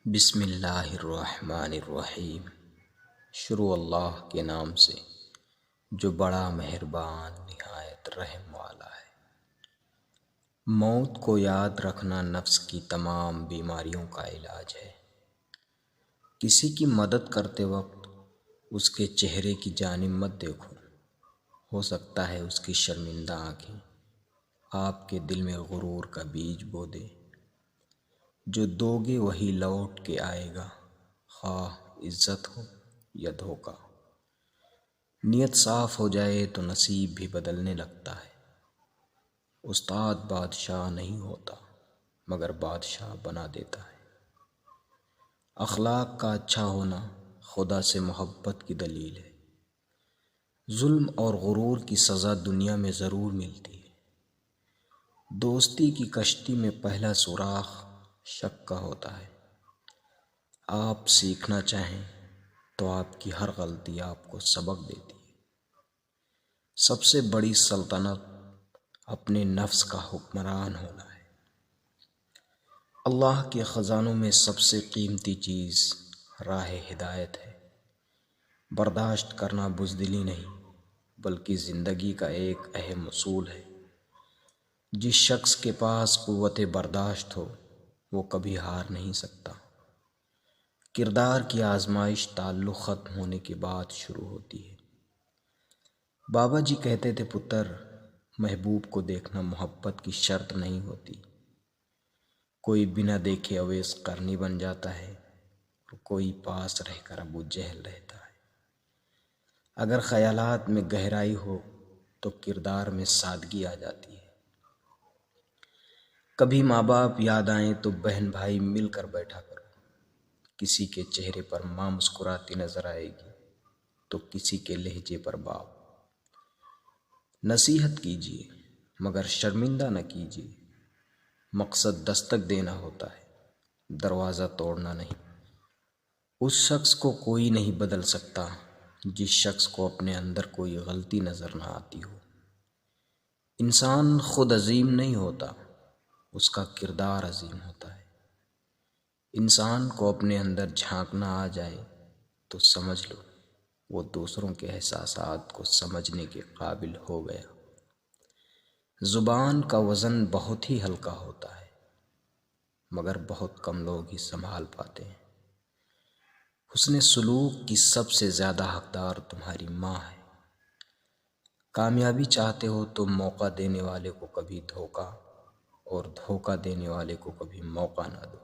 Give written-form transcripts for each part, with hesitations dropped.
بسم اللہ الرحمن الرحیم۔ شروع اللہ کے نام سے جو بڑا مہربان نہایت رحم والا ہے۔ موت کو یاد رکھنا نفس کی تمام بیماریوں کا علاج ہے۔ کسی کی مدد کرتے وقت اس کے چہرے کی جانب مت دیکھو، ہو سکتا ہے اس کی شرمندہ آنکھیں آپ کے دل میں غرور کا بیج بو دے۔ جو دو گے وہی لوٹ کے آئے گا، خواہ عزت ہو یا دھوکہ۔ نیت صاف ہو جائے تو نصیب بھی بدلنے لگتا ہے۔ استاد بادشاہ نہیں ہوتا مگر بادشاہ بنا دیتا ہے۔ اخلاق کا اچھا ہونا خدا سے محبت کی دلیل ہے۔ ظلم اور غرور کی سزا دنیا میں ضرور ملتی ہے۔ دوستی کی کشتی میں پہلا سوراخ شک کا ہوتا ہے۔ آپ سیکھنا چاہیں تو آپ کی ہر غلطی آپ کو سبق دیتی ہے۔ سب سے بڑی سلطنت اپنے نفس کا حکمران ہونا ہے۔ اللہ کے خزانوں میں سب سے قیمتی چیز راہ ہدایت ہے۔ برداشت کرنا بزدلی نہیں بلکہ زندگی کا ایک اہم اصول ہے۔ جس شخص کے پاس قوت برداشت ہو وہ کبھی ہار نہیں سکتا۔ کردار کی آزمائش تعلق ختم ہونے کے بعد شروع ہوتی ہے۔ بابا جی کہتے تھے، پتر، محبوب کو دیکھنا محبت کی شرط نہیں ہوتی۔ کوئی بنا دیکھے اویس قرنی بن جاتا ہے اور کوئی پاس رہ کر ابو جہل رہتا ہے۔ اگر خیالات میں گہرائی ہو تو کردار میں سادگی آ جاتی ہے۔ کبھی ماں باپ یاد آئیں تو بہن بھائی مل کر بیٹھا کرو۔ کسی کے چہرے پر ماں مسکراتی نظر آئے گی تو کسی کے لہجے پر باپ۔ نصیحت کیجیے مگر شرمندہ نہ کیجیے۔ مقصد دستک دینا ہوتا ہے، دروازہ توڑنا نہیں۔ اس شخص کو کوئی نہیں بدل سکتا جس شخص کو اپنے اندر کوئی غلطی نظر نہ آتی ہو۔ انسان خود عظیم نہیں ہوتا، اس کا کردار عظیم ہوتا ہے۔ انسان کو اپنے اندر جھانکنا آ جائے تو سمجھ لو وہ دوسروں کے احساسات کو سمجھنے کے قابل ہو گیا۔ زبان کا وزن بہت ہی ہلکا ہوتا ہے مگر بہت کم لوگ ہی سنبھال پاتے ہیں۔ حسن سلوک کی سب سے زیادہ حقدار تمہاری ماں ہے۔ کامیابی چاہتے ہو تو موقع دینے والے کو کبھی دھوکہ اور دھوکہ دینے والے کو کبھی موقع نہ دو۔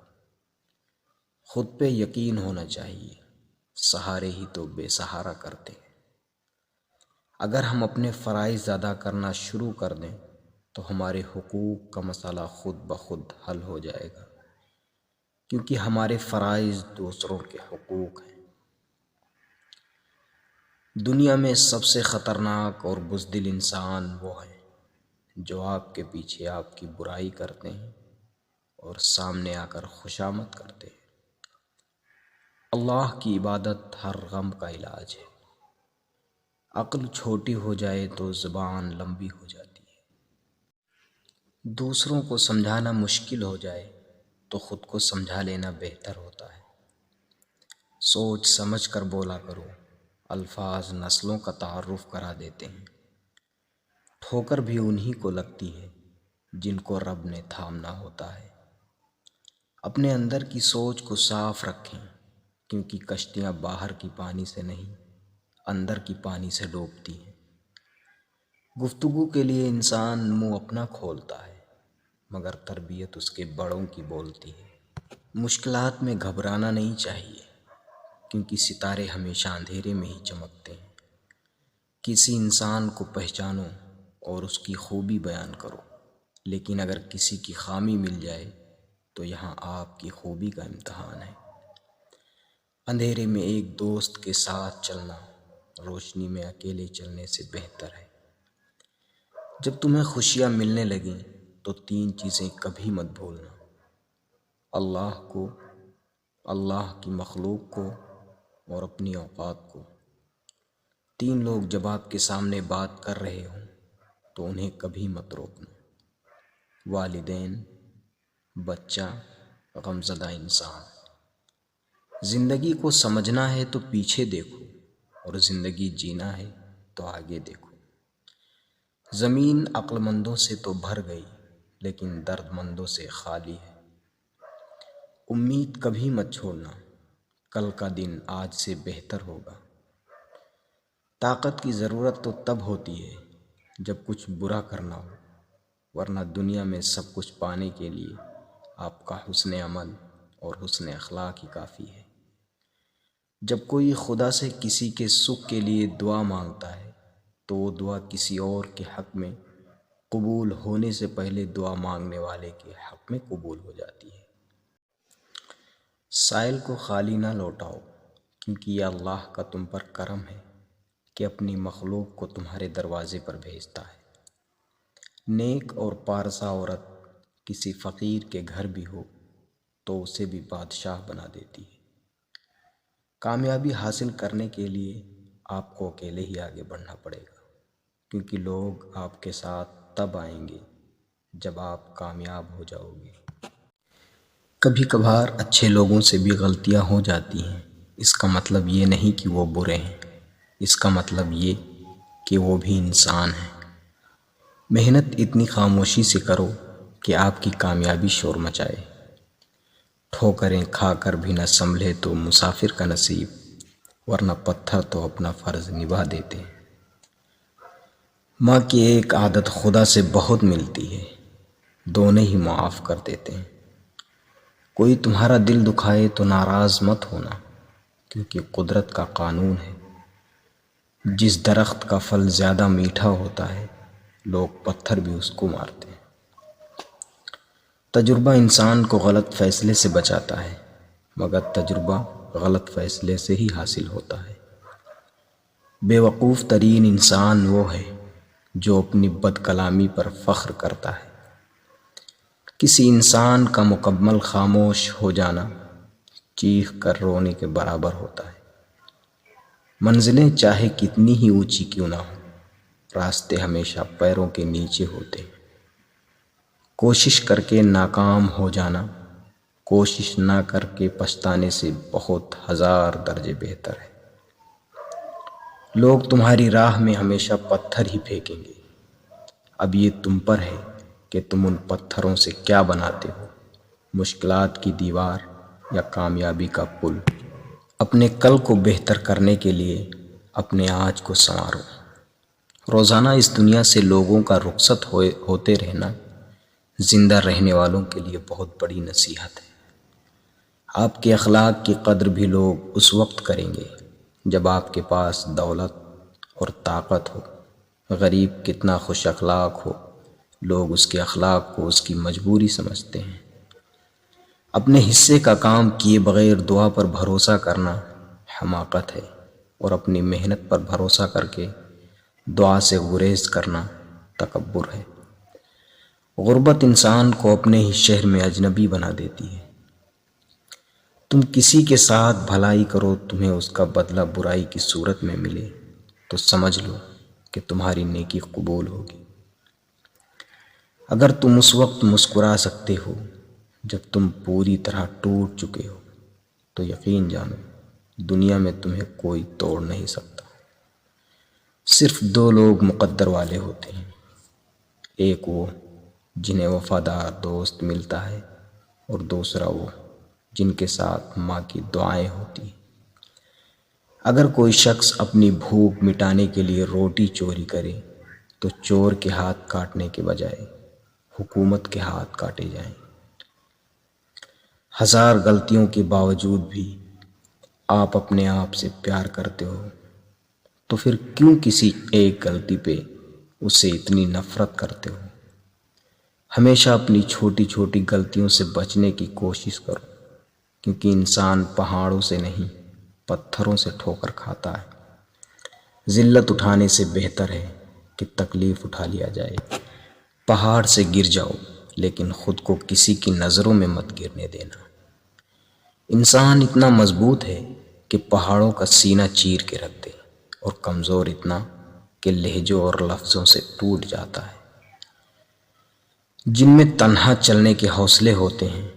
خود پہ یقین ہونا چاہیے، سہارے ہی تو بے سہارا کرتے ہیں۔ اگر ہم اپنے فرائض ادا کرنا شروع کر دیں تو ہمارے حقوق کا مسئلہ خود بخود حل ہو جائے گا، کیونکہ ہمارے فرائض دوسروں کے حقوق ہیں۔ دنیا میں سب سے خطرناک اور بزدل انسان وہ ہیں جو آپ کے پیچھے آپ کی برائی کرتے ہیں اور سامنے آ کر خوشامد کرتے ہیں۔ اللہ کی عبادت ہر غم کا علاج ہے۔ عقل چھوٹی ہو جائے تو زبان لمبی ہو جاتی ہے۔ دوسروں کو سمجھانا مشکل ہو جائے تو خود کو سمجھا لینا بہتر ہوتا ہے۔ سوچ سمجھ کر بولا کرو، الفاظ نسلوں کا تعارف کرا دیتے ہیں۔ ٹھوکر بھی انہی کو لگتی ہے جن کو رب نے تھامنا ہوتا ہے۔ اپنے اندر کی سوچ کو صاف رکھیں، کیونکہ کشتیاں باہر کی پانی سے نہیں اندر کی پانی سے ڈوبتی ہیں۔ گفتگو کے لیے انسان منہ اپنا کھولتا ہے مگر تربیت اس کے بڑوں کی بولتی ہے۔ مشکلات میں گھبرانا نہیں چاہیے کیونکہ ستارے ہمیشہ اندھیرے میں ہی چمکتے ہیں۔ کسی انسان کو پہچانو اور اس کی خوبی بیان کرو، لیکن اگر کسی کی خامی مل جائے تو یہاں آپ کی خوبی کا امتحان ہے۔ اندھیرے میں ایک دوست کے ساتھ چلنا روشنی میں اکیلے چلنے سے بہتر ہے۔ جب تمہیں خوشیاں ملنے لگیں تو 3 چیزیں کبھی مت بھولنا: اللہ کو، اللہ کی مخلوق کو اور اپنی اوقات کو۔ 3 لوگ جب آپ کے سامنے بات کر رہے ہوں تو انہیں کبھی مت روکنا: والدین، بچہ، غمزدہ انسان۔ زندگی کو سمجھنا ہے تو پیچھے دیکھو، اور زندگی جینا ہے تو آگے دیکھو۔ زمین عقل مندوں سے تو بھر گئی، لیکن درد مندوں سے خالی ہے۔ امید کبھی مت چھوڑنا، کل کا دن آج سے بہتر ہوگا۔ طاقت کی ضرورت تو تب ہوتی ہے جب کچھ برا کرنا ہو، ورنہ دنیا میں سب کچھ پانے کے لیے آپ کا حسن عمل اور حسن اخلاق ہی کافی ہے۔ جب کوئی خدا سے کسی کے سکھ کے لیے دعا مانگتا ہے تو وہ دعا کسی اور کے حق میں قبول ہونے سے پہلے دعا مانگنے والے کے حق میں قبول ہو جاتی ہے۔ سائل کو خالی نہ لوٹاؤ، کیونکہ یہ اللہ کا تم پر کرم ہے کہ اپنی مخلوق کو تمہارے دروازے پر بھیجتا ہے۔ نیک اور پارسا عورت کسی فقیر کے گھر بھی ہو تو اسے بھی بادشاہ بنا دیتی ہے۔ کامیابی حاصل کرنے کے لیے آپ کو اکیلے ہی آگے بڑھنا پڑے گا، کیونکہ لوگ آپ کے ساتھ تب آئیں گے جب آپ کامیاب ہو جاؤ گے۔ کبھی کبھار اچھے لوگوں سے بھی غلطیاں ہو جاتی ہیں، اس کا مطلب یہ نہیں کہ وہ برے ہیں، اس کا مطلب یہ کہ وہ بھی انسان ہیں۔ محنت اتنی خاموشی سے کرو کہ آپ کی کامیابی شور مچائے۔ ٹھوکریں کھا کر بھی نہ سنبھلے تو مسافر کا نصیب، ورنہ پتھر تو اپنا فرض نبھا دیتے ہیں۔ ماں کی ایک عادت خدا سے بہت ملتی ہے، دونوں ہی معاف کر دیتے ہیں۔ کوئی تمہارا دل دکھائے تو ناراض مت ہونا، کیونکہ قدرت کا قانون ہے، جس درخت کا پھل زیادہ میٹھا ہوتا ہے لوگ پتھر بھی اس کو مارتے ہیں۔ تجربہ انسان کو غلط فیصلے سے بچاتا ہے، مگر تجربہ غلط فیصلے سے ہی حاصل ہوتا ہے۔ بے وقوف ترین انسان وہ ہے جو اپنی بد کلامی پر فخر کرتا ہے۔ کسی انسان کا مکمل خاموش ہو جانا چیخ کر رونے کے برابر ہوتا ہے۔ منزلیں چاہے کتنی ہی اونچی کیوں نہ ہوں، راستے ہمیشہ پیروں کے نیچے ہوتے ہیں۔ کوشش کر کے ناکام ہو جانا کوشش نہ کر کے پچھتانے سے بہت ہزار درجے بہتر ہے۔ لوگ تمہاری راہ میں ہمیشہ پتھر ہی پھینکیں گے، اب یہ تم پر ہے کہ تم ان پتھروں سے کیا بناتے ہو، مشکلات کی دیوار یا کامیابی کا پل۔ اپنے کل کو بہتر کرنے کے لیے اپنے آج کو سنوارو۔ روزانہ اس دنیا سے لوگوں کا رخصت ہوتے رہنا زندہ رہنے والوں کے لیے بہت بڑی نصیحت ہے۔ آپ کے اخلاق کی قدر بھی لوگ اس وقت کریں گے جب آپ کے پاس دولت اور طاقت ہو۔ غریب کتنا خوش اخلاق ہو، لوگ اس کے اخلاق کو اس کی مجبوری سمجھتے ہیں۔ اپنے حصے کا کام کیے بغیر دعا پر بھروسہ کرنا حماقت ہے، اور اپنی محنت پر بھروسہ کر کے دعا سے گریز کرنا تکبر ہے۔ غربت انسان کو اپنے ہی شہر میں اجنبی بنا دیتی ہے۔ تم کسی کے ساتھ بھلائی کرو، تمہیں اس کا بدلہ برائی کی صورت میں ملے تو سمجھ لو کہ تمہاری نیکی قبول ہوگی۔ اگر تم اس وقت مسکرا سکتے ہو جب تم پوری طرح ٹوٹ چکے ہو، تو یقین جانو دنیا میں تمہیں کوئی توڑ نہیں سکتا۔ صرف دو لوگ مقدر والے ہوتے ہیں، ایک وہ جنہیں وفادار دوست ملتا ہے، اور دوسرا وہ جن کے ساتھ ماں کی دعائیں ہوتی ہیں۔ اگر کوئی شخص اپنی بھوک مٹانے کے لیے روٹی چوری کرے تو چور کے ہاتھ کاٹنے کے بجائے حکومت کے ہاتھ کاٹے جائیں۔ ہزار غلطیوں کے باوجود بھی آپ اپنے آپ سے پیار کرتے ہو، تو پھر کیوں کسی ایک غلطی پہ اس سے اتنی نفرت کرتے ہو؟ ہمیشہ اپنی چھوٹی چھوٹی غلطیوں سے بچنے کی کوشش کرو، کیونکہ انسان پہاڑوں سے نہیں پتھروں سے ٹھوکر کھاتا ہے۔ ذلت اٹھانے سے بہتر ہے کہ تکلیف اٹھا لیا جائے۔ پہاڑ سے گر جاؤ، لیکن خود کو کسی کی نظروں میں مت گرنے دینا۔ انسان اتنا مضبوط ہے کہ پہاڑوں کا سینہ چیر کے رکھ دے، اور کمزور اتنا کہ لہجوں اور لفظوں سے ٹوٹ جاتا ہے۔ جن میں تنہا چلنے کے حوصلے ہوتے ہیں،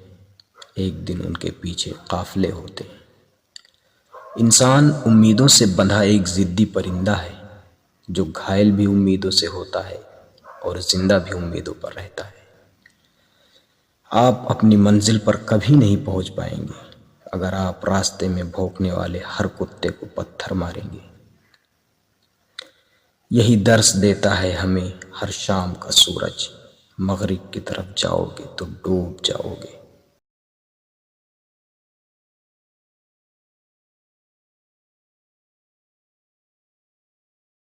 ایک دن ان کے پیچھے قافلے ہوتے ہیں۔ انسان امیدوں سے بندھا ایک ضدی پرندہ ہے جو گھائل بھی امیدوں سے ہوتا ہے اور زندہ بھی امیدوں پر رہتا ہے۔ آپ اپنی منزل پر کبھی نہیں پہنچ پائیں گے اگر آپ راستے میں بھونکنے والے ہر کتے کو پتھر ماریں گے۔ یہی درس دیتا ہے ہمیں ہر شام کا سورج، مغرب کی طرف جاؤ گے تو ڈوب جاؤ گے۔